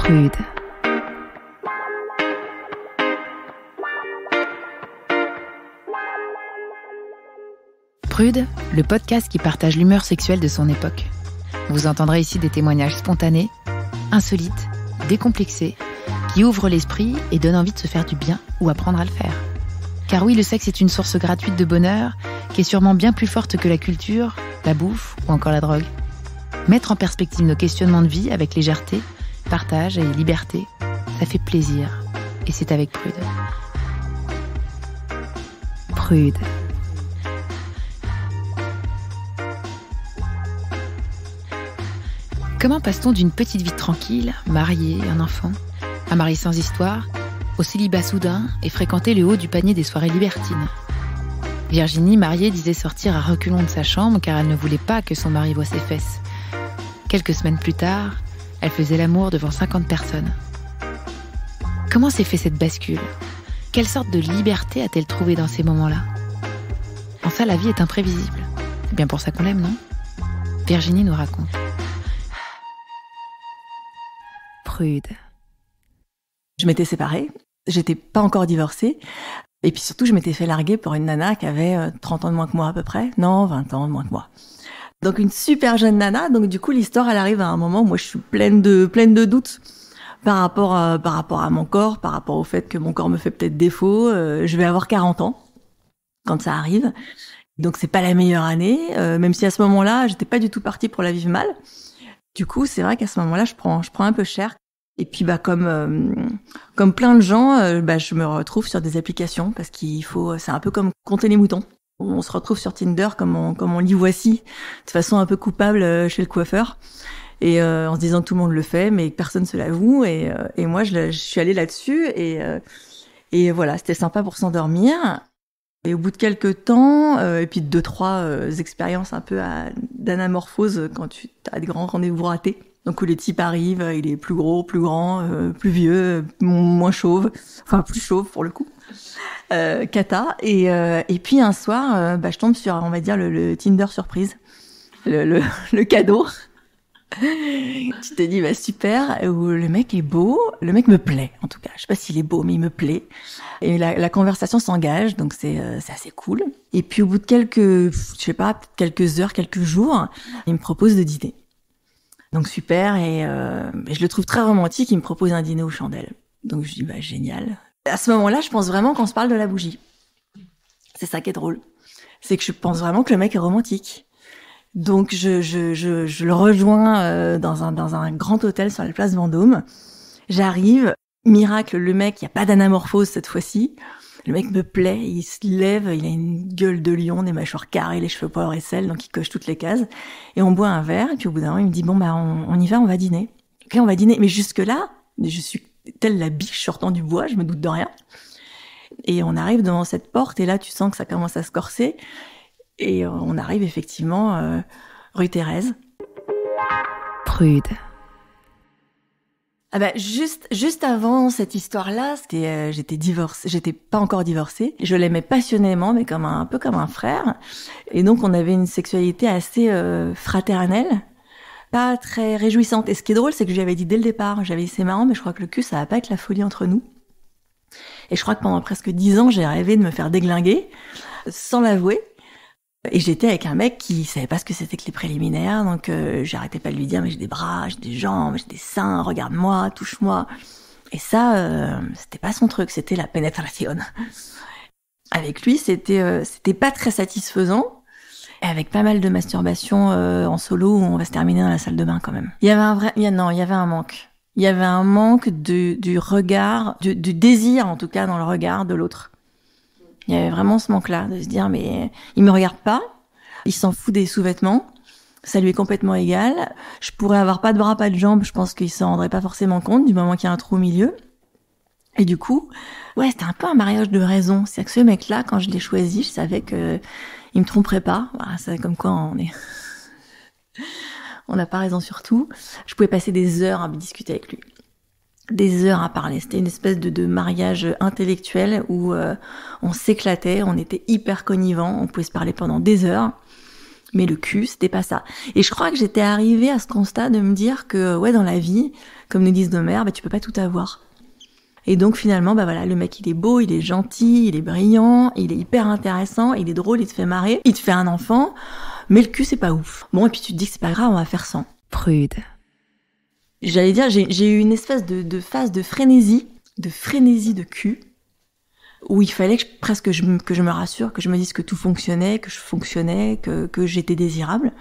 Prude. Prude, le podcast qui partage l'humeur sexuelle de son époque. Vous entendrez ici des témoignages spontanés, insolites, décomplexés, qui ouvrent l'esprit et donnent envie de se faire du bien ou apprendre à le faire. Car oui, le sexe est une source gratuite de bonheur qui est sûrement bien plus forte que la culture, la bouffe ou encore la drogue. Mettre en perspective nos questionnements de vie avec légèreté, partage et liberté, ça fait plaisir. Et c'est avec Prude. Prude. Comment passe-t-on d'une petite vie tranquille, mariée, un enfant, à marier sans histoire, au célibat soudain et fréquenter le haut du panier des soirées libertines? Virginie, mariée, disait sortir à reculons de sa chambre car elle ne voulait pas que son mari voie ses fesses. Quelques semaines plus tard, elle faisait l'amour devant 50 personnes. Comment s'est fait cette bascule? Quelle sorte de liberté a-t-elle trouvé dans ces moments-là? En ça, la vie est imprévisible. C'est bien pour ça qu'on l'aime, non? Virginie nous raconte. Prude. Je m'étais séparée, j'étais pas encore divorcée, et puis surtout je m'étais fait larguer pour une nana qui avait 30 ans de moins que moi à peu près, non 20 ans de moins que moi. Donc une super jeune nana, donc du coup l'histoire elle arrive à un moment où moi je suis pleine de doutes par rapport à mon corps, par rapport au fait que mon corps me fait peut-être défaut, je vais avoir 40 ans quand ça arrive, donc c'est pas la meilleure année, même si à ce moment-là j'étais pas du tout partie pour la vivre mal. Du coup c'est vrai qu'à ce moment-là je prends un peu cher. Et puis comme plein de gens, je me retrouve sur des applications parce c'est un peu comme compter les moutons. On se retrouve sur Tinder comme on lit Voici, de façon un peu coupable chez le coiffeur, et en se disant que tout le monde le fait, mais que personne se l'avoue. Et moi je suis allée là-dessus et voilà, c'était sympa pour s'endormir. Et au bout de quelques temps, et puis de 2-3 expériences un peu d'anamorphose quand tu as des grands rendez-vous ratés. Donc où le type arrive, il est plus gros, plus grand, plus vieux, moins chauve, enfin plus chauve pour le coup, cata. Et puis un soir, je tombe sur, on va dire, le Tinder surprise, le cadeau. Tu te dis, super, où le mec est beau, le mec me plaît en tout cas. Je sais pas s'il est beau, mais il me plaît. Et la conversation s'engage, donc c'est assez cool. Et puis au bout de quelques heures, quelques jours, il me propose de dîner. Donc super, et je le trouve très romantique, il me propose un dîner aux chandelles. Donc je dis génial. À ce moment-là, je pense vraiment qu'on se parle de la bougie. C'est ça qui est drôle. C'est que je pense vraiment que le mec est romantique. Donc je le rejoins dans un grand hôtel sur la place Vendôme. J'arrive, miracle, le mec, il y a pas d'anamorphose cette fois-ci. Le mec me plaît, il se lève, il a une gueule de lion, des mâchoires carrées, les cheveux poivre et sel, donc il coche toutes les cases. Et on boit un verre, et puis au bout d'un moment, il me dit, on y va, on va dîner. Ok, on va dîner. Mais jusque-là, je suis telle la biche sortant du bois, je me doute de rien. Et on arrive devant cette porte, et là, tu sens que ça commence à se corser. Et on arrive effectivement rue Thérèse. Prude. Juste avant cette histoire-là, j'étais pas encore divorcée. Je l'aimais passionnément, mais un peu comme un frère. Et donc on avait une sexualité assez fraternelle, pas très réjouissante. Et ce qui est drôle, c'est que je lui avais dit dès le départ, c'est marrant, mais je crois que le cul, ça va pas être la folie entre nous. Et je crois que pendant presque 10 ans, j'ai rêvé de me faire déglinguer, sans l'avouer. Et j'étais avec un mec qui savait pas ce que c'était que les préliminaires, donc j'arrêtais pas de lui dire, mais j'ai des bras, j'ai des jambes, j'ai des seins, regarde-moi, touche-moi. Et ça, c'était pas son truc, c'était la pénétration. Avec lui, c'était pas très satisfaisant, et avec pas mal de masturbation en solo où on va se terminer dans la salle de bain quand même. Il y avait un manque. Il y avait un manque du regard, du désir en tout cas dans le regard de l'autre. Il y avait vraiment ce manque-là, de se dire, mais il me regarde pas, il s'en fout des sous-vêtements, ça lui est complètement égal. Je pourrais avoir pas de bras, pas de jambes, je pense qu'il s'en rendrait pas forcément compte, du moment qu'il y a un trou au milieu. Et du coup, c'était un peu un mariage de raison. C'est-à-dire que ce mec-là, quand je l'ai choisi, je savais que il me tromperait pas. Voilà, c'est comme quoi on n'a pas raison sur tout. Je pouvais passer des heures à discuter avec lui. Des heures à parler. C'était une espèce de mariage intellectuel où on s'éclatait, on était hyper connivants, on pouvait se parler pendant des heures. Mais le cul, c'était pas ça. Et je crois que j'étais arrivée à ce constat de me dire que, ouais, dans la vie, comme nous disent nos mères, tu peux pas tout avoir. Et donc finalement, voilà, le mec, il est beau, il est gentil, il est brillant, il est hyper intéressant, il est drôle, il te fait marrer, il te fait un enfant, mais le cul, c'est pas ouf. Bon, et puis tu te dis que c'est pas grave, on va faire sans. Prude. J'allais dire, j'ai eu une espèce de phase de frénésie de cul, où il fallait que je me rassure, que je me dise que tout fonctionnait, que je fonctionnais, que j'étais désirable.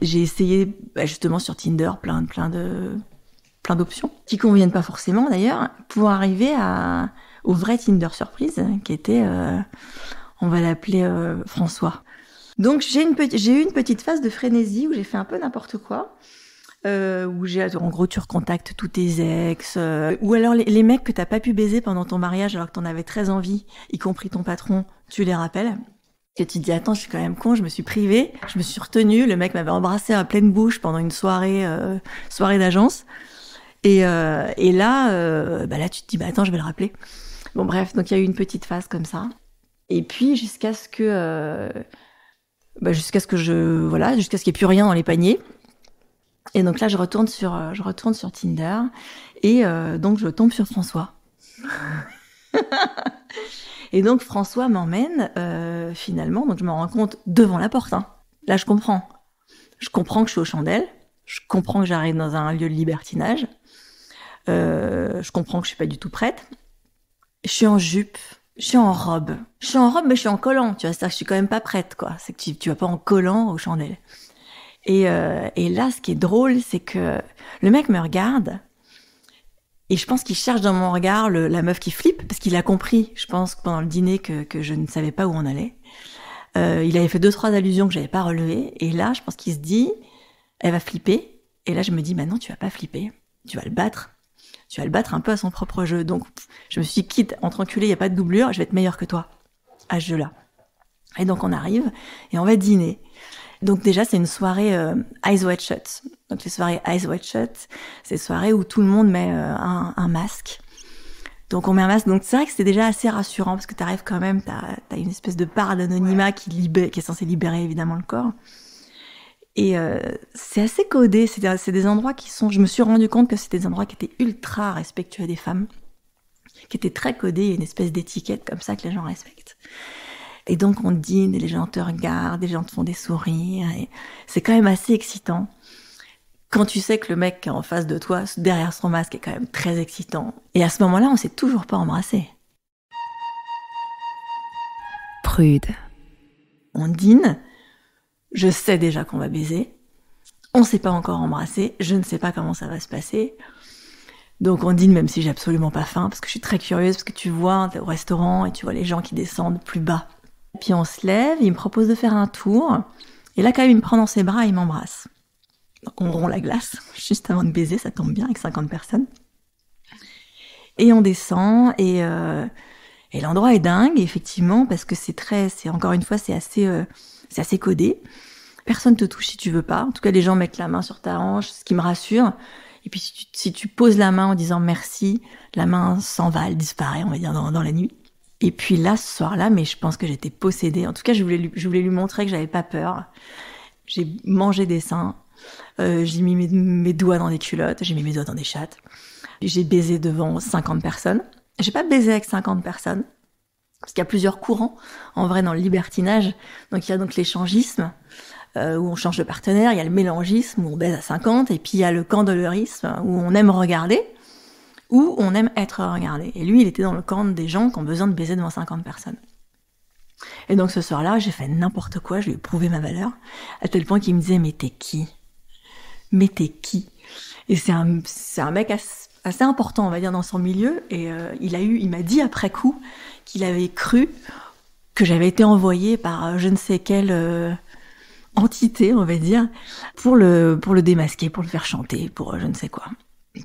J'ai essayé, justement sur Tinder, plein d'options, qui conviennent pas forcément d'ailleurs, pour arriver au vrai Tinder surprise, qui était, on va l'appeler François. Donc j'ai eu une petite phase de frénésie où j'ai fait un peu n'importe quoi. Où en gros tu recontactes tous tes ex, ou alors les mecs que t'as pas pu baiser pendant ton mariage alors que t'en avais très envie, y compris ton patron, tu les rappelles. Et tu te dis attends, je suis quand même con, je me suis privée, je me suis retenue, le mec m'avait embrassé à pleine bouche pendant une soirée d'agence. Et là tu te dis bah attends, je vais le rappeler. Bon bref, donc il y a eu une petite phase comme ça. Et puis jusqu'à ce qu'il y ait plus rien dans les paniers. Et donc là, je retourne sur Tinder et donc je tombe sur François. Et donc François m'emmène finalement, donc je me rends compte devant la porte. Hein. Là, je comprends. Je comprends que je suis aux chandelles. Je comprends que j'arrive dans un lieu de libertinage. Je comprends que je suis pas du tout prête. Je suis en jupe. Je suis en robe. Je suis en robe, mais je suis en collant. Tu vois, c'est-à-dire que je suis quand même pas prête, quoi. C'est que tu vas pas en collant aux chandelles. Et là, ce qui est drôle, c'est que le mec me regarde et je pense qu'il cherche dans mon regard la meuf qui flippe, parce qu'il a compris, je pense, pendant le dîner que je ne savais pas où on allait. Il avait fait 2-3 allusions que j'avais pas relevées. Et là, je pense qu'il se dit, elle va flipper. Et là, je me dis, bah non, tu vas pas flipper. Tu vas le battre. Tu vas le battre un peu à son propre jeu. Donc, je me suis dit, quitte, entre enculés, il n'y a pas de doublure, je vais être meilleure que toi à ce jeu-là. Et donc, on arrive et on va dîner. Donc déjà, c'est une soirée Eyes Wide Shut. Donc les soirées Eyes Wide Shut, c'est des soirées où tout le monde met un masque. Donc on met un masque. Donc c'est vrai que c'est déjà assez rassurant parce que t'arrives quand même, t'as une espèce de part d'anonymat qui est censé libérer évidemment le corps. Et c'est assez codé. C'est des endroits qui sont... Je me suis rendu compte que c'était des endroits qui étaient ultra respectueux des femmes, qui étaient très codés. Il y a une espèce d'étiquette comme ça que les gens respectent. Et donc on dîne, et les gens te regardent, les gens te font des sourires, et c'est quand même assez excitant. Quand tu sais que le mec qui est en face de toi, derrière son masque, est quand même très excitant. Et à ce moment-là, on s'est toujours pas embrassé. Prude. On dîne, je sais déjà qu'on va baiser, on s'est pas encore embrassé, je ne sais pas comment ça va se passer. Donc on dîne même si j'ai absolument pas faim, parce que je suis très curieuse, parce que tu vois, t'es au restaurant et tu vois les gens qui descendent plus bas. Puis on se lève, il me propose de faire un tour, et là quand même il me prend dans ses bras et il m'embrasse. Donc on rompt la glace, juste avant de baiser, ça tombe bien, avec 50 personnes. Et on descend, et l'endroit est dingue, effectivement, parce que encore une fois, c'est assez codé. Personne te touche si tu veux pas. En tout cas, les gens mettent la main sur ta hanche, ce qui me rassure. Et puis si tu poses la main en disant merci, la main s'en va, elle disparaît, on va dire, dans la nuit. Et puis là, ce soir-là, mais je pense que j'étais possédée. En tout cas, je voulais lui montrer que j'avais pas peur. J'ai mangé des seins, j'ai mis mes doigts dans des culottes, j'ai mis mes doigts dans des chattes. J'ai baisé devant 50 personnes. J'ai pas baisé avec 50 personnes, parce qu'il y a plusieurs courants, en vrai, dans le libertinage. Donc il y a donc l'échangisme, où on change de partenaire, il y a le mélangisme, où on baise à 50, et puis il y a le candelerisme, où on aime regarder, où on aime être regardé. Et lui, il était dans le camp des gens qui ont besoin de baiser devant 50 personnes. Et donc ce soir-là, j'ai fait n'importe quoi, je lui ai prouvé ma valeur, à tel point qu'il me disait « Mais t'es qui ? Mais t'es qui ?» Et c'est un mec assez important, on va dire, dans son milieu, et il m'a dit après coup qu'il avait cru que j'avais été envoyée par je ne sais quelle entité, on va dire, pour le démasquer, pour le faire chanter, pour je ne sais quoi.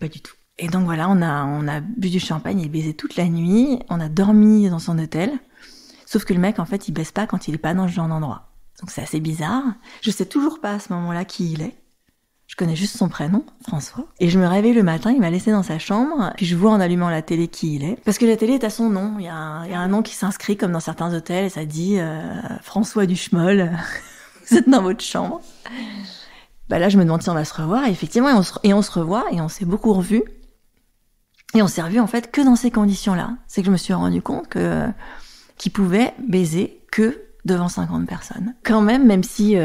Pas du tout. Et donc voilà, on a bu du champagne et baisé toute la nuit, on a dormi dans son hôtel, sauf que le mec, en fait, il baisse pas quand il est pas dans ce genre d'endroit. Donc c'est assez bizarre. Je sais toujours pas à ce moment-là qui il est. Je connais juste son prénom, François. Et je me réveille le matin, il m'a laissé dans sa chambre, puis je vois en allumant la télé qui il est. Parce que la télé est à son nom, il y a un nom qui s'inscrit comme dans certains hôtels, et ça dit François Duchemol. vous êtes dans votre chambre. Bah là, je me demande si on va se revoir. Et effectivement, et on se revoit, et on s'est beaucoup revus. Et on s'est revus, en fait, que dans ces conditions-là. C'est que je me suis rendu compte qu'ils pouvaient baiser que devant 50 personnes. Quand même, même si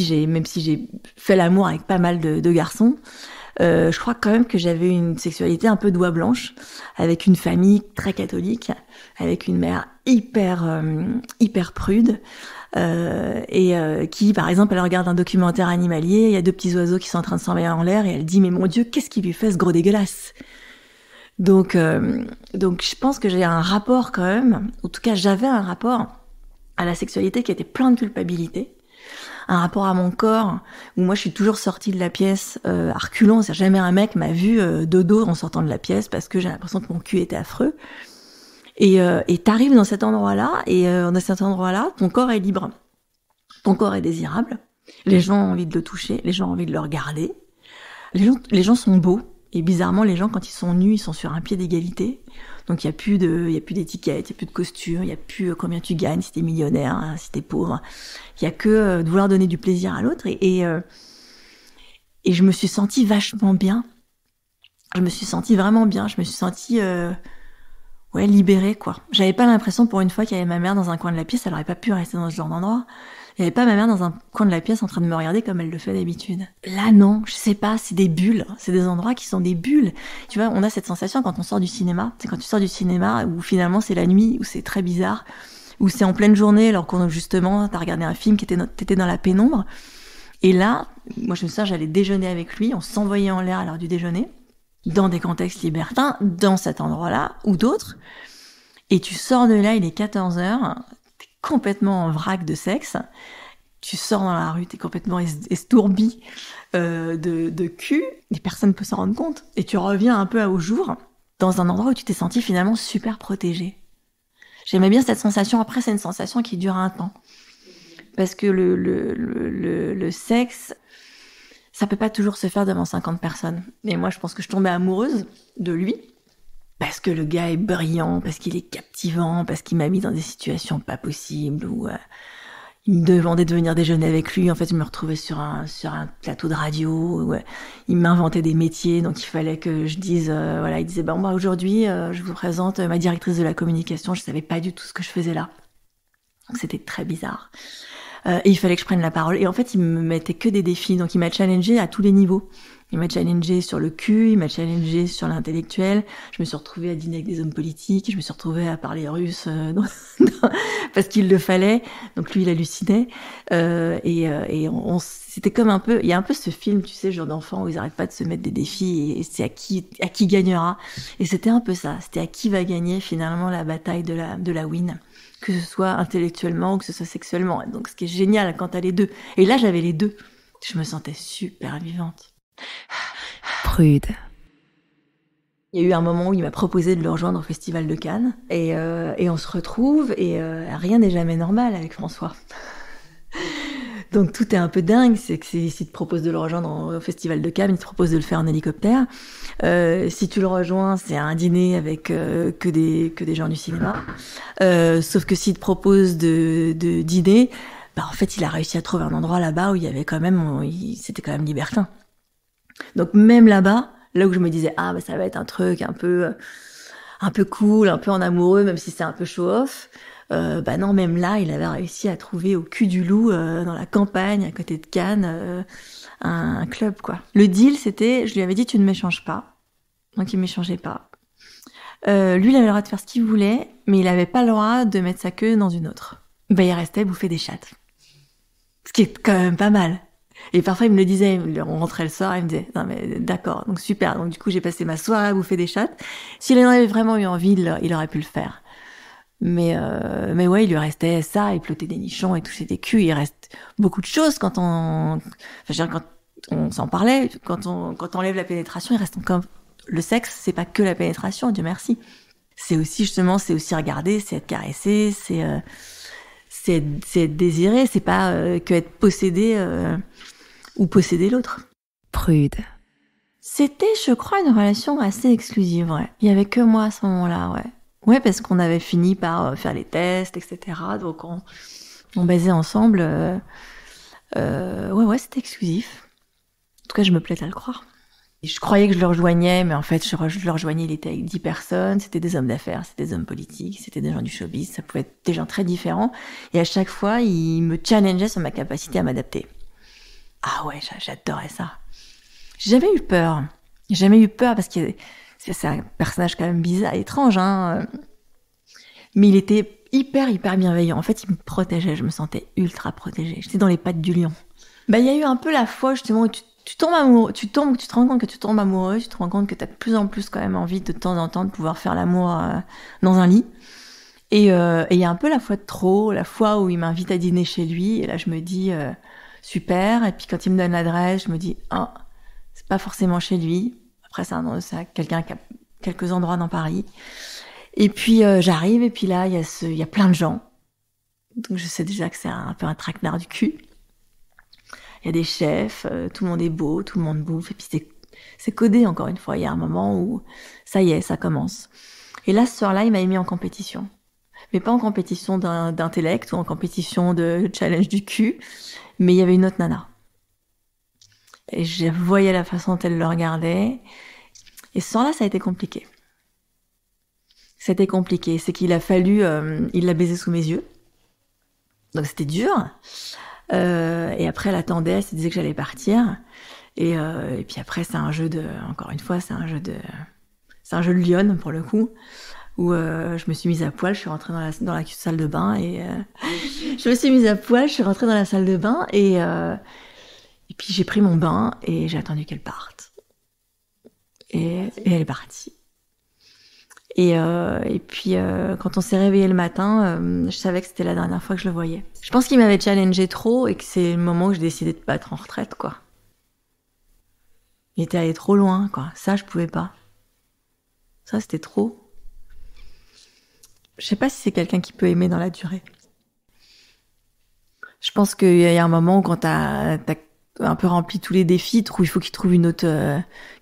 j'ai fait l'amour avec pas mal de garçons, je crois quand même que j'avais une sexualité un peu doigt blanche, avec une famille très catholique, avec une mère hyper prude, qui, par exemple, elle regarde un documentaire animalier, il y a 2 petits oiseaux qui sont en train de s'envoyer en l'air, et elle dit « Mais mon Dieu, qu'est-ce qui lui fait ce gros dégueulasse ?» Donc, je pense que j'ai un rapport quand même, en tout cas j'avais un rapport à la sexualité qui était plein de culpabilité, un rapport à mon corps où moi je suis toujours sortie de la pièce à reculons, c'est-à-dire jamais un mec m'a vu de dos en sortant de la pièce parce que j'ai l'impression que mon cul était affreux. Et t'arrives dans cet endroit-là, et dans cet endroit-là, ton corps est libre, ton corps est désirable, les gens ont envie de le toucher, les gens ont envie de le regarder, les gens sont beaux. Et bizarrement, les gens, quand ils sont nus, ils sont sur un pied d'égalité. Donc, il y a plus d'étiquette, il y a plus de costume, il y a plus combien tu gagnes, si t'es millionnaire, hein, si t'es pauvre. Il y a que de vouloir donner du plaisir à l'autre. Et je me suis sentie vachement bien. Je me suis sentie vraiment bien. Je me suis sentie, libérée, quoi. J'avais pas l'impression, pour une fois, qu'il y avait ma mère dans un coin de la pièce. Elle aurait pas pu rester dans ce genre d'endroit. Il n'y avait pas ma mère dans un coin de la pièce en train de me regarder comme elle le fait d'habitude. Là, non, je sais pas, c'est des bulles. C'est des endroits qui sont des bulles. Tu vois, on a cette sensation quand on sort du cinéma. C'est quand tu sors du cinéma où finalement c'est la nuit, où c'est très bizarre, où c'est en pleine journée alors qu'on justement t'as regardé un film t'étais dans la pénombre. Et là, moi je me souviens, j'allais déjeuner avec lui, on s'envoyait en l'air à l'heure du déjeuner, dans des contextes libertins, dans cet endroit-là, ou d'autres. Et tu sors de là, il est 14h, complètement en vrac de sexe, tu sors dans la rue, t'es complètement estourbi de cul, et personne ne peut s'en rendre compte, et tu reviens un peu au jour, dans un endroit où tu t'es senti finalement super protégé. J'aimais bien cette sensation. Après, c'est une sensation qui dure un temps, parce que le sexe, ça peut pas toujours se faire devant 50 personnes. Et moi, je pense que je tombais amoureuse de lui, parce que le gars est brillant, parce qu'il est captivant, parce qu'il m'a mis dans des situations pas possibles, où il me demandait de venir déjeuner avec lui. En fait, je me retrouvais sur un plateau de radio, où il m'inventait des métiers, donc il fallait que je dise, il disait, moi aujourd'hui, je vous présente ma directrice de la communication. Je savais pas du tout ce que je faisais là. Donc c'était très bizarre. Et il fallait que je prenne la parole. Et en fait, il me mettait que des défis, donc il m'a challengée à tous les niveaux. Il m'a challengé sur le cul, il m'a challengé sur l'intellectuel. Je me suis retrouvée à dîner avec des hommes politiques, je me suis retrouvée à parler russe parce qu'il le fallait. Donc lui, il hallucinait. C'était comme un peu, il y a un peu ce film, tu sais, genre d'enfants où ils n'arrêtent pas de se mettre des défis et c'est à qui gagnera. Et c'était un peu ça. C'était à qui va gagner finalement la bataille de la win, que ce soit intellectuellement ou que ce soit sexuellement. Donc ce qui est génial quand t'as les deux. Et là, j'avais les deux. Je me sentais super vivante. Prude. Il y a eu un moment où il m'a proposé de le rejoindre au Festival de Cannes et on se retrouve et rien n'est jamais normal avec François. Donc tout est un peu dingue, c'est que s'il te propose de le rejoindre au Festival de Cannes, il te propose de le faire en hélicoptère. Si tu le rejoins, c'est un dîner avec que des gens du cinéma. Sauf que s'il te propose de dîner, en fait il a réussi à trouver un endroit là-bas où il y avait quand même, c'était quand même libertin. Donc même là-bas, là où je me disais ça va être un truc un peu cool, un peu en amoureux, même si c'est un peu show-off, non, même là, il avait réussi à trouver au cul du loup, dans la campagne, à côté de Cannes, un club, quoi. Le deal, c'était, je lui avais dit, tu ne m'échanges pas. Donc il m'échangeait pas. Lui, il avait le droit de faire ce qu'il voulait, mais il avait pas le droit de mettre sa queue dans une autre. Il restait bouffer des chattes. Ce qui est quand même pas mal. Et parfois, il me le disait, on rentrait le soir, il me disait, non mais d'accord, donc super. Donc du coup, j'ai passé ma soirée à bouffer des chattes. S'il en avait vraiment eu envie, il aurait pu le faire. Mais ouais, il lui restait ça, il plotait des nichons et touchait des culs. Il reste beaucoup de choses quand on s'en parlait, quand on enlève la pénétration, il reste encore, le sexe, c'est pas que la pénétration, Dieu merci. C'est aussi regarder, c'est être caressé, c'est être désiré, c'est pas que être possédé ou posséder l'autre. Prude. C'était, je crois, une relation assez exclusive, ouais. Il y avait que moi à ce moment-là, ouais. Ouais, parce qu'on avait fini par faire les tests, etc. Donc on baisait ensemble Ouais, c'était exclusif. En tout cas, je me plais à le croire. Et je croyais que je le rejoignais, mais en fait, je le rejoignais, il était avec 10 personnes, c'était des hommes d'affaires, c'était des hommes politiques, c'était des gens du showbiz, ça pouvait être des gens très différents. Et à chaque fois, il me challengeait sur ma capacité à m'adapter. Ah ouais, j'adorais ça. J'ai jamais eu peur. J'ai jamais eu peur parce que c'est un personnage quand même bizarre, étrange, hein. Mais il était hyper bienveillant. En fait, il me protégeait, je me sentais ultra protégée. J'étais dans les pattes du lion. Il y a eu un peu la fois justement où tu tombes amoureux, tu te rends compte que tu tombes amoureux, tu te rends compte que tu as de plus en plus quand même envie de temps en temps de pouvoir faire l'amour dans un lit. Et il y a un peu la fois de trop, la fois où il m'invite à dîner chez lui, et là je me dis super, et puis quand il me donne l'adresse, je me dis c'est pas forcément chez lui. Après c'est quelqu'un qui a quelques endroits dans Paris. Et puis j'arrive, et puis là il y a plein de gens. Donc je sais déjà que c'est un peu un traquenard du cul. Il y a des chefs, tout le monde est beau, tout le monde bouffe, et puis c'est codé encore une fois. Il y a un moment où ça y est, ça commence. Et là, ce soir-là, il m'a mis en compétition. Mais pas en compétition d'intellect ou en compétition de challenge du cul, mais il y avait une autre nana. Et je voyais la façon dont elle le regardait. Et ce soir-là, ça a été compliqué. C'était compliqué. C'est qu'il a fallu... il l'a baisé sous mes yeux. Donc c'était dur. Et après, elle attendait, elle se disait que j'allais partir. Et puis après, c'est un jeu de... Encore une fois, c'est un jeu de lionne, pour le coup, où je me suis mise à poil, je suis rentrée dans la salle de bain, et je me suis mise à poil, je suis rentrée dans la salle de bain, et puis j'ai pris mon bain, et j'ai attendu qu'elle parte. Et elle est partie. Et puis quand on s'est réveillé le matin, je savais que c'était la dernière fois que je le voyais. Je pense qu'il m'avait challengé trop et que c'est le moment où j'ai décidé de me battre en retraite, quoi. Il était allé trop loin, quoi. Ça, je pouvais pas. Ça, c'était trop. Je sais pas si c'est quelqu'un qui peut aimer dans la durée. Je pense qu'il y a un moment où quand t'as un peu rempli tous les défis, il faut qu'il trouve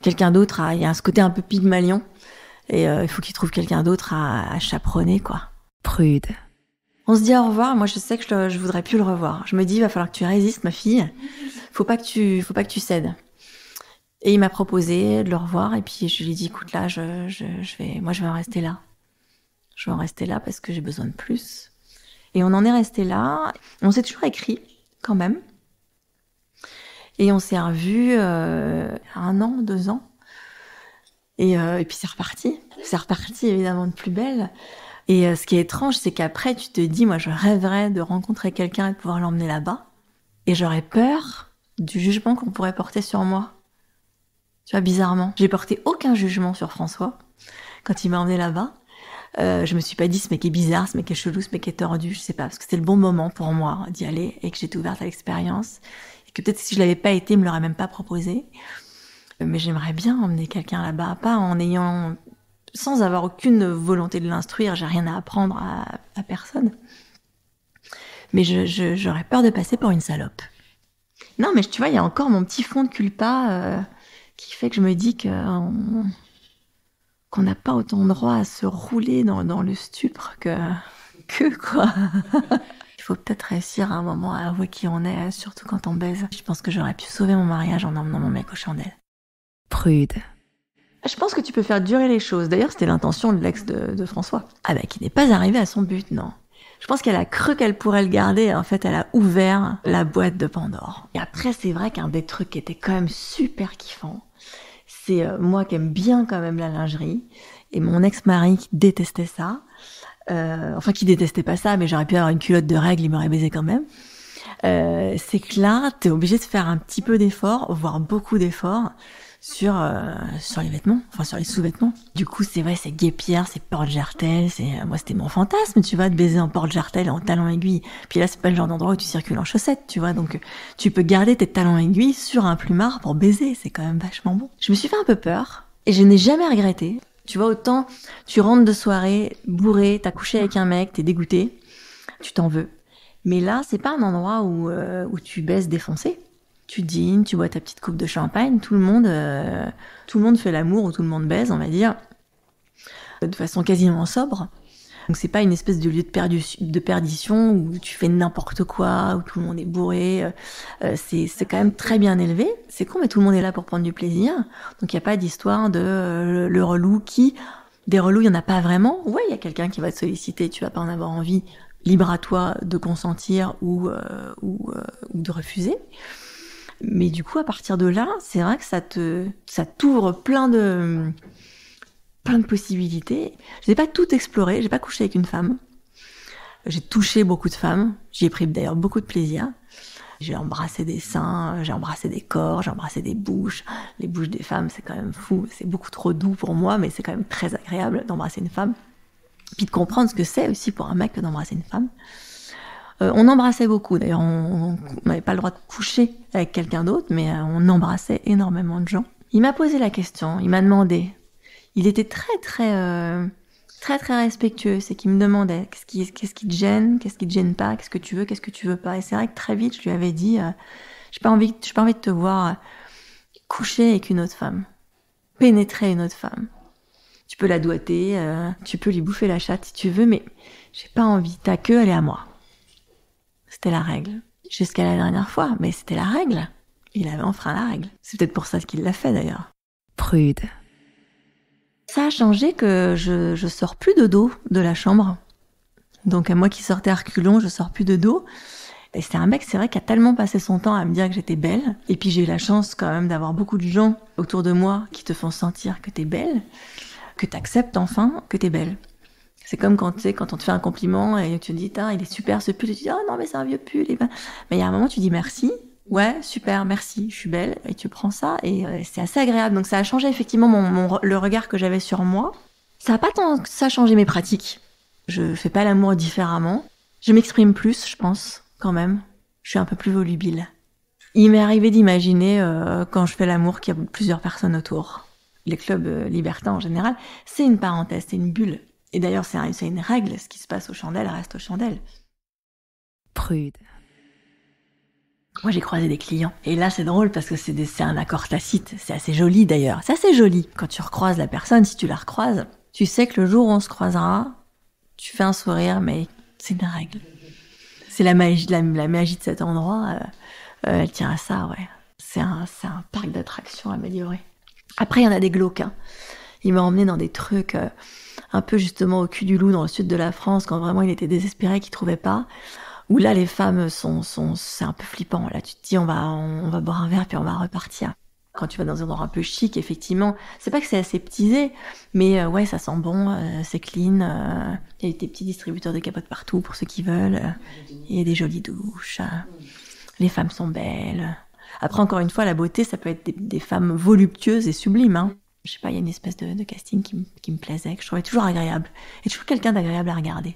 quelqu'un d'autre. Il y a ce côté un peu Pygmalion. Et il faut qu'il trouve quelqu'un d'autre à chaperonner, quoi. Prude. On se dit au revoir. Moi, je sais que je voudrais plus le revoir. Je me dis, il va falloir que tu résistes, ma fille. Faut pas que tu cèdes. Et il m'a proposé de le revoir. Et puis, je lui ai dit, écoute, là, je vais en rester là. Je vais en rester là parce que j'ai besoin de plus. Et on en est resté là. On s'est toujours écrit, quand même. Et on s'est revus 1 an, 2 ans. Et puis c'est reparti. C'est reparti évidemment de plus belle. Et ce qui est étrange, c'est qu'après, tu te dis, moi, je rêverais de rencontrer quelqu'un et de pouvoir l'emmener là-bas. Et j'aurais peur du jugement qu'on pourrait porter sur moi. Tu vois, bizarrement. J'ai porté aucun jugement sur François quand il m'a emmené là-bas. Je me suis pas dit, ce mec est bizarre, ce mec est chelou, ce mec est tordu, je sais pas, parce que c'était le bon moment pour moi d'y aller et que j'étais ouverte à l'expérience. Et que peut-être si je l'avais pas été, il me l'aurait même pas proposé. Mais j'aimerais bien emmener quelqu'un là-bas, pas sans avoir aucune volonté de l'instruire, j'ai rien à apprendre à personne. Mais j'aurais peur de passer pour une salope. Non, mais tu vois, il y a encore mon petit fond de culpa qui fait que je me dis qu'on n'a pas autant droit à se rouler dans le stupre que quoi. Il faut peut-être réussir à un moment à avouer qui on est, surtout quand on baise. Je pense que j'aurais pu sauver mon mariage en emmenant mon mec aux chandelles. Prude. Je pense que tu peux faire durer les choses. D'ailleurs, c'était l'intention de l'ex de François. Qui n'est pas arrivé à son but, non. Je pense qu'elle a cru qu'elle pourrait le garder, et en fait, elle a ouvert la boîte de Pandore. Et après, c'est vrai qu'un des trucs qui était quand même super kiffant, c'est moi qui aime bien quand même la lingerie, et mon ex-mari qui détestait ça. Qui détestait pas ça, mais j'aurais pu avoir une culotte de règle, il m'aurait baisé quand même. C'est que là, t'es obligé de faire un petit peu d'effort, voire beaucoup d'efforts, sur les vêtements, sur les sous-vêtements. Du coup, c'est guêpière, c'est porte-jartel, moi c'était mon fantasme, tu vois, de baiser en porte-jartel et en talons aiguilles. Puis là, c'est pas le genre d'endroit où tu circules en chaussettes, tu vois, donc tu peux garder tes talons aiguilles sur un plumard pour baiser, c'est quand même vachement bon. Je me suis fait un peu peur, et je n'ai jamais regretté. Tu vois, autant tu rentres de soirée, bourré, t'as couché avec un mec, t'es dégoûté, tu t'en veux. Mais là, c'est pas un endroit où tu baises défoncé. Tu dînes, tu bois ta petite coupe de champagne, tout le monde fait l'amour ou tout le monde baise, on va dire, de façon quasiment sobre. Donc c'est pas une espèce de lieu de perdition où tu fais n'importe quoi, où tout le monde est bourré. C'est quand même très bien élevé. C'est con, mais tout le monde est là pour prendre du plaisir. Donc il n'y a pas d'histoire de le relou qui... Des relous, il n'y en a pas vraiment. Ouais, il y a quelqu'un qui va te solliciter, tu vas pas en avoir envie. Libre à toi de consentir ou de refuser. Mais du coup, à partir de là, c'est vrai que ça t'ouvre plein de possibilités. Je n'ai pas tout exploré, j'ai pas couché avec une femme. J'ai touché beaucoup de femmes, j'y ai pris d'ailleurs beaucoup de plaisir. J'ai embrassé des seins, j'ai embrassé des corps, j'ai embrassé des bouches. Les bouches des femmes, c'est quand même fou, c'est beaucoup trop doux pour moi, mais c'est quand même très agréable d'embrasser une femme. Puis de comprendre ce que c'est aussi pour un mec que d'embrasser une femme. On embrassait beaucoup, d'ailleurs on n'avait pas le droit de coucher avec quelqu'un d'autre, mais on embrassait énormément de gens. Il m'a posé la question, il m'a demandé. Il était très respectueux, c'est qu'il me demandait qu'est-ce qui te gêne, qu'est-ce qui te gêne pas, qu'est-ce que tu veux pas. Et c'est vrai que très vite, je lui avais dit, j'ai pas envie de te voir coucher avec une autre femme, pénétrer une autre femme. Tu peux la doigter, tu peux lui bouffer la chatte si tu veux, mais j'ai pas envie. Ta queue, elle est à moi. C'était la règle. Jusqu'à la dernière fois, mais c'était la règle. Il avait enfreint la règle. C'est peut-être pour ça qu'il l'a fait d'ailleurs. Prude. Ça a changé que je sors plus de dos de la chambre. Donc à moi qui sortais à reculons, je sors plus de dos. Et c'est un mec, c'est vrai, qui a tellement passé son temps à me dire que j'étais belle. Et puis j'ai eu la chance quand même d'avoir beaucoup de gens autour de moi qui te font sentir que t'es belle, que t'acceptes enfin que t'es belle. C'est comme quand on te fait un compliment et tu te dis, il est super ce pull, et tu dis, oh non mais c'est un vieux pull. Mais il y a un moment tu dis merci. Ouais, super, merci, je suis belle, et tu prends ça, et c'est assez agréable. Donc ça a changé effectivement le regard que j'avais sur moi. Ça a pas tant que ça changé mes pratiques. Je fais pas l'amour différemment. Je m'exprime plus, je pense, quand même. Je suis un peu plus volubile. Il m'est arrivé d'imaginer, quand je fais l'amour, qu'il y a plusieurs personnes autour. Les clubs libertins, en général, c'est une parenthèse, c'est une bulle. Et d'ailleurs, c'est une règle, ce qui se passe aux chandelles reste aux chandelles. Prude. Moi, j'ai croisé des clients. Et là, c'est drôle parce que c'est un accord tacite. C'est assez joli d'ailleurs. C'est assez joli. Quand tu recroises la personne, si tu la recroises, tu sais que le jour où on se croisera, tu fais un sourire, mais c'est une règle. C'est la magie de cet endroit. Elle tient à ça, ouais. C'est un parc d'attractions amélioré. Après, il y en a des glauques. Il m'a emmené dans des trucs un peu justement au cul du loup dans le sud de la France, quand vraiment il était désespéré, qu'il trouvait pas. Où là, les femmes c'est un peu flippant. Là, tu te dis, on va boire un verre puis on va repartir. Quand tu vas dans un endroit un peu chic, effectivement, c'est pas que c'est aseptisé, mais ouais, ça sent bon, c'est clean. Il y a des petits distributeurs de capotes partout pour ceux qui veulent. Il y a des jolies douches. Les femmes sont belles. Après, encore une fois, la beauté, ça peut être des femmes voluptueuses et sublimes. Je sais pas, il y a une espèce de casting qui me plaisait, que je trouvais toujours agréable. Et toujours quelqu'un d'agréable à regarder.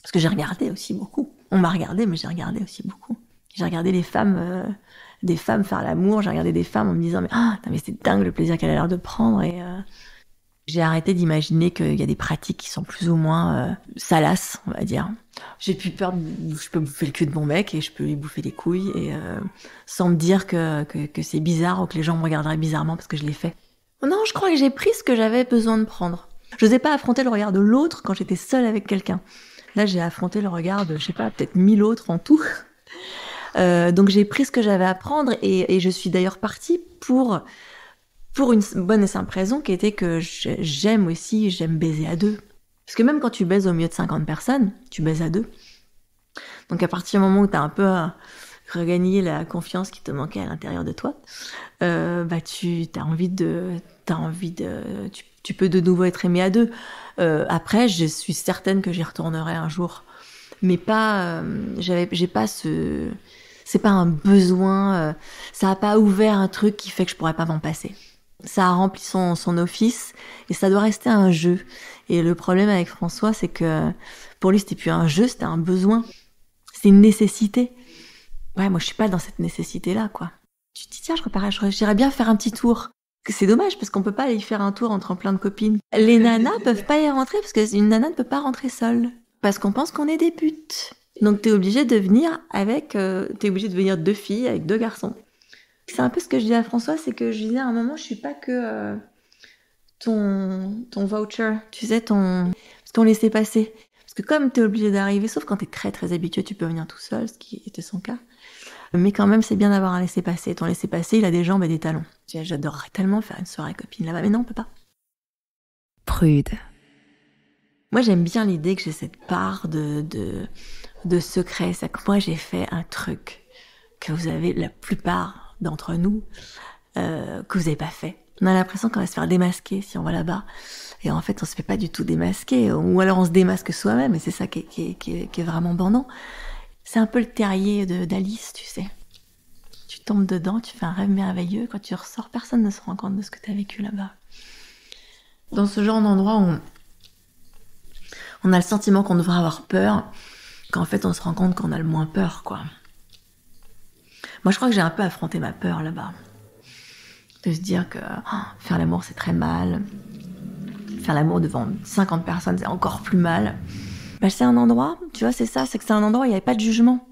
Parce que j'ai regardé aussi beaucoup. On m'a regardé, mais j'ai regardé aussi beaucoup. J'ai regardé des femmes faire l'amour. J'ai regardé des femmes en me disant mais c'est dingue le plaisir qu'elle a l'air de prendre. Et j'ai arrêté d'imaginer qu'il y a des pratiques qui sont plus ou moins salaces, on va dire. J'ai plus peur je peux bouffer le cul de mon mec et je peux lui bouffer les couilles et sans me dire que c'est bizarre ou que les gens me regarderaient bizarrement parce que je l'ai fait. Non, je crois que j'ai pris ce que j'avais besoin de prendre. Je n'osais pas affronter le regard de l'autre quand j'étais seule avec quelqu'un. Là, j'ai affronté le regard de, je sais pas, peut-être 1000 autres en tout. Donc j'ai pris ce que j'avais à prendre et je suis d'ailleurs partie pour une bonne et simple raison qui était que j'aime baiser à deux. Parce que même quand tu baises au milieu de 50 personnes, tu baises à deux. Donc à partir du moment où t'as un peu regagné la confiance qui te manquait à l'intérieur de toi, tu peux de nouveau être aimé à deux. Après, je suis certaine que j'y retournerai un jour, mais pas. J'ai pas c'est pas un besoin. Ça a pas ouvert un truc qui fait que je pourrais pas m'en passer. Ça a rempli son office et ça doit rester un jeu. Et le problème avec François, c'est que pour lui, c'était plus un jeu, c'était un besoin. C'est une nécessité. Ouais, moi, je suis pas dans cette nécessité-là, quoi. Tu te dis, tiens, j'irais bien faire un petit tour. C'est dommage, parce qu'on peut pas aller y faire un tour entre plein de copines. Les nanas peuvent pas y rentrer, parce qu'une nana ne peut pas rentrer seule. Parce qu'on pense qu'on est des putes. Donc t'es obligé de venir deux filles avec deux garçons. C'est un peu ce que je dis à François, c'est que je disais à un moment, je suis pas que ton voucher, tu sais, parce C'est ton laisser-passer. Parce que comme t'es obligé d'arriver, sauf quand t'es très très habitué, tu peux venir tout seul, ce qui était son cas. Mais quand même, c'est bien d'avoir un laisser-passer. Ton laisser-passer, il a des jambes et des talons. J'adorerais tellement faire une soirée copine là-bas, mais non, on peut pas. Prude. Moi, j'aime bien l'idée que j'ai cette part de secret. C'est que moi, j'ai fait un truc que vous avez, la plupart d'entre nous, que vous n'avez pas fait. On a l'impression qu'on va se faire démasquer si on va là-bas. Et en fait, on se fait pas du tout démasquer. Ou alors on se démasque soi-même, et c'est ça qui est vraiment bandant. C'est un peu le terrier d'Alice, tu sais. Tu tombes dedans, tu fais un rêve merveilleux. Quand tu ressors, personne ne se rend compte de ce que tu as vécu là-bas. Dans ce genre d'endroit où on a le sentiment qu'on devrait avoir peur, qu'en fait on se rend compte qu'on a le moins peur, quoi. Moi je crois que j'ai un peu affronté ma peur là-bas. De se dire que faire l'amour c'est très mal. Faire l'amour devant 50 personnes c'est encore plus mal. C'est un endroit, tu vois, c'est ça, c'est que c'est un endroit où il n'y avait pas de jugement.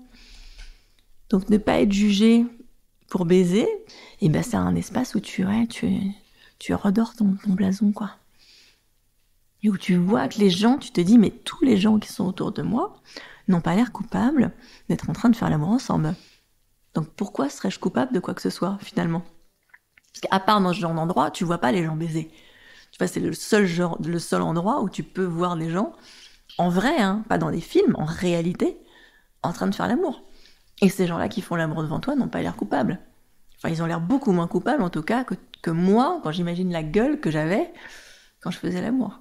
Donc ne pas être jugé pour baiser, et c'est un espace où tu redors ton blason, quoi. Et où tu vois que les gens, tu te dis, mais tous les gens qui sont autour de moi n'ont pas l'air coupables d'être en train de faire l'amour ensemble. Donc pourquoi serais-je coupable de quoi que ce soit, finalement? Parce qu'à part dans ce genre d'endroit, tu vois pas les gens baiser. Tu vois, c'est le seul endroit où tu peux voir des gens, en vrai, hein, pas dans des films, en réalité, en train de faire l'amour. Et ces gens-là qui font l'amour devant toi n'ont pas l'air coupables. Enfin, ils ont l'air beaucoup moins coupables, en tout cas, que moi, quand j'imagine la gueule que j'avais quand je faisais l'amour.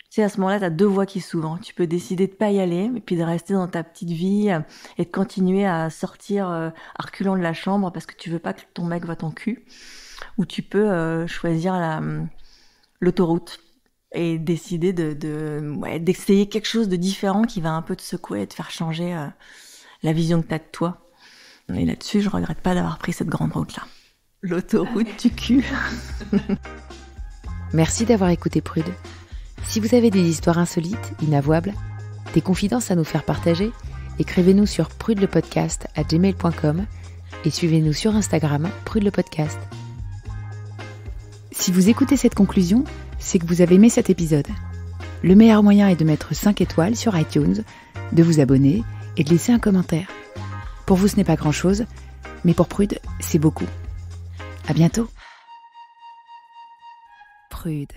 Tu sais, à ce moment-là, t'as deux voies qui s'ouvrent. Tu peux décider de pas y aller, et puis de rester dans ta petite vie, et de continuer à sortir à reculant de la chambre parce que tu veux pas que ton mec voie ton cul. Ou tu peux choisir l'autoroute et décider d'essayer quelque chose de différent qui va un peu te secouer et te faire changer la vision que t'as de toi. Et là-dessus, je regrette pas d'avoir pris cette grande route-là. L'autoroute du cul. Merci d'avoir écouté Prude. Si vous avez des histoires insolites, inavouables, des confidences à nous faire partager, écrivez-nous sur prudelepodcast@gmail.com et suivez-nous sur Instagram, Prude le podcast. Si vous écoutez cette conclusion, c'est que vous avez aimé cet épisode. Le meilleur moyen est de mettre 5 étoiles sur iTunes, de vous abonner et de laisser un commentaire. Pour vous, ce n'est pas grand-chose, mais pour Prude, c'est beaucoup. À bientôt. Prude.